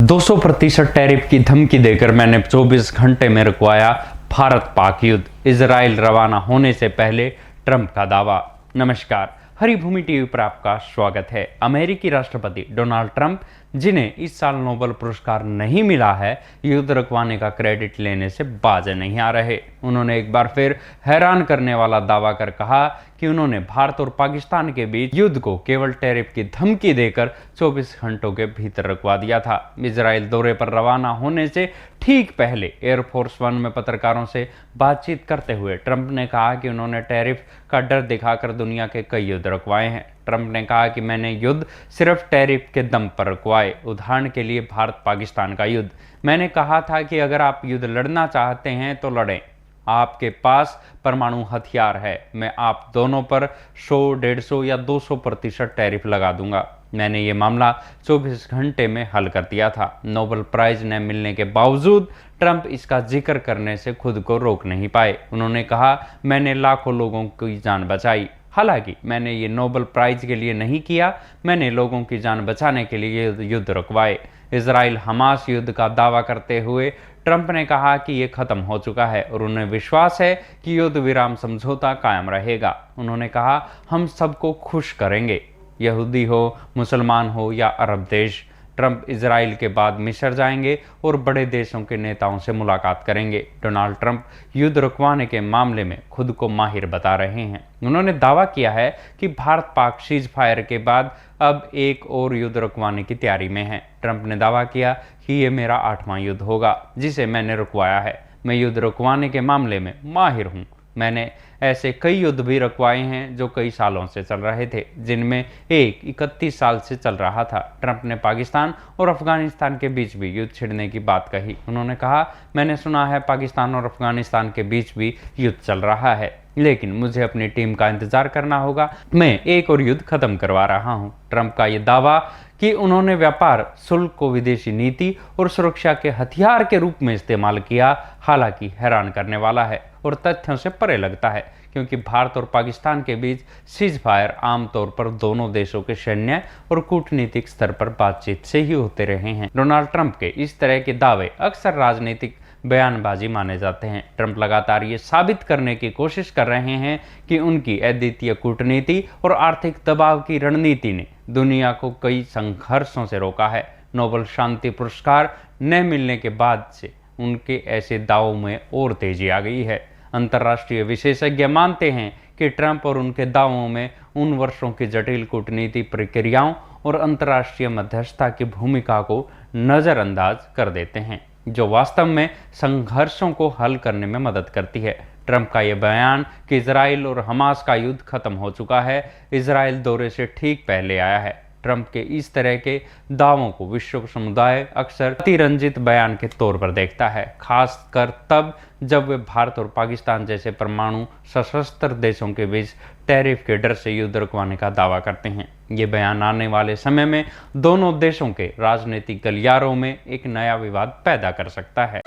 200% tariff की धमकी देकर मैंने 24 घंटे में रुकवाया भारत पाक युद्ध। इजराइल रवाना होने से पहले ट्रंप का दावा। नमस्कार, हरी भूमि टीवी पर आपका स्वागत है। अमेरिकी राष्ट्रपति डोनाल्ड ट्रंप, जिन्हें इस साल नोबेल पुरस्कार नहीं मिला है, युद्ध रुकवाने का क्रेडिट लेने से बाज नहीं आ रहे। उन्होंने एक बार फिर हैरान करने वाला दावा कर कहा कि उन्होंने भारत और पाकिस्तान के बीच युद्ध को केवल टैरिफ की धमकी देकर 24 घंटों के भीतर रुकवा दिया था। इजराइल दौरे पर रवाना होने से ठीक पहले एयरफोर्स वन में पत्रकारों से बातचीत करते हुए ट्रंप ने कहा कि उन्होंने टैरिफ का डर दिखाकर दुनिया के कई युद्ध रुकवाए हैं। ट्रंप ने कहा कि मैंने युद्ध सिर्फ टैरिफ के दम पर रुकवाए। उदाहरण के लिए भारत पाकिस्तान का युद्ध। मैंने कहा था कि अगर आप युद्ध लड़ना चाहते हैं तो लड़ें, आपके पास परमाणु हथियार है, मैं आप दोनों पर 100, 150 या 200% टैरिफ लगा दूंगा। मैंने ये मामला 24 घंटे में हल कर दिया था। नोबेल प्राइज न मिलने के बावजूद ट्रंप इसका जिक्र करने से खुद को रोक नहीं पाए। उन्होंने कहा, मैंने लाखों लोगों की जान बचाई। हालांकि मैंने ये नोबेल प्राइज के लिए नहीं किया, मैंने लोगों की जान बचाने के लिए युद्ध रुकवाए। इजराइल हमास युद्ध का दावा करते हुए ट्रंप ने कहा कि ये खत्म हो चुका है और उन्हें विश्वास है कि युद्ध विराम समझौता कायम रहेगा। उन्होंने कहा, हम सबको खुश करेंगे, यहूदी हो, मुसलमान हो या अरब देश। ट्रंप इजराइल के बाद मिस्र जाएंगे और बड़े देशों के नेताओं से मुलाकात करेंगे। डोनाल्ड ट्रंप युद्ध रुकवाने के मामले में खुद को माहिर बता रहे हैं। उन्होंने दावा किया है कि भारत पाक सीज फायर के बाद अब एक और युद्ध रुकवाने की तैयारी में है। ट्रंप ने दावा किया कि ये मेरा 8वां युद्ध होगा जिसे मैंने रुकवाया है। मैं युद्ध रुकवाने के मामले में माहिर हूँ। मैंने ऐसे कई युद्ध भी रुकवाए हैं जो कई सालों से चल रहे थे, जिनमें एक 31 साल से चल रहा था। ट्रंप ने पाकिस्तान और अफगानिस्तान के बीच भी युद्ध छिड़ने की बात कही। उन्होंने कहा, मैंने सुना है पाकिस्तान और अफगानिस्तान के बीच भी युद्ध चल रहा है, लेकिन मुझे अपनी टीम का इंतजार करना होगा। मैं एक और युद्ध खत्म करवा रहा हूं। ट्रंप का यह दावा कि उन्होंने व्यापार शुल्क को विदेशी नीति और सुरक्षा के हथियार के रूप में इस्तेमाल किया, हालांकि हैरान करने वाला है और तथ्यों से परे लगता है, क्योंकि भारत और पाकिस्तान के बीच सीज फायर आमतौर पर दोनों देशों के सैन्य और कूटनीतिक स्तर पर बातचीत से ही होते रहे हैं। डोनाल्ड ट्रंप के इस तरह के दावे अक्सर राजनीतिक बयानबाजी माने जाते हैं। ट्रंप लगातार ये साबित करने की कोशिश कर रहे हैं कि उनकी अद्वितीय कूटनीति और आर्थिक दबाव की रणनीति ने दुनिया को कई संघर्षों से रोका है। नोबेल शांति पुरस्कार न मिलने के बाद से उनके ऐसे दावों में और तेजी आ गई है। अंतर्राष्ट्रीय विशेषज्ञ मानते हैं कि ट्रंप और उनके दावों में उन वर्षों की जटिल कूटनीति प्रक्रियाओं और अंतर्राष्ट्रीय मध्यस्थता की भूमिका को नज़रअंदाज कर देते हैं, जो वास्तव में संघर्षों को हल करने में मदद करती है। ट्रंप का यह बयान कि इजराइल और हमास का युद्ध खत्म हो चुका है, इजराइल दौरे से ठीक पहले आया है। ट्रंप के इस तरह के दावों को विश्व समुदाय अक्सर अतिरंजित बयान के तौर पर देखता है, खासकर तब जब वे भारत और पाकिस्तान जैसे परमाणु सशस्त्र देशों के बीच टैरिफ के डर से युद्ध रुकवाने का दावा करते हैं। ये बयान आने वाले समय में दोनों देशों के राजनीतिक गलियारों में एक नया विवाद पैदा कर सकता है।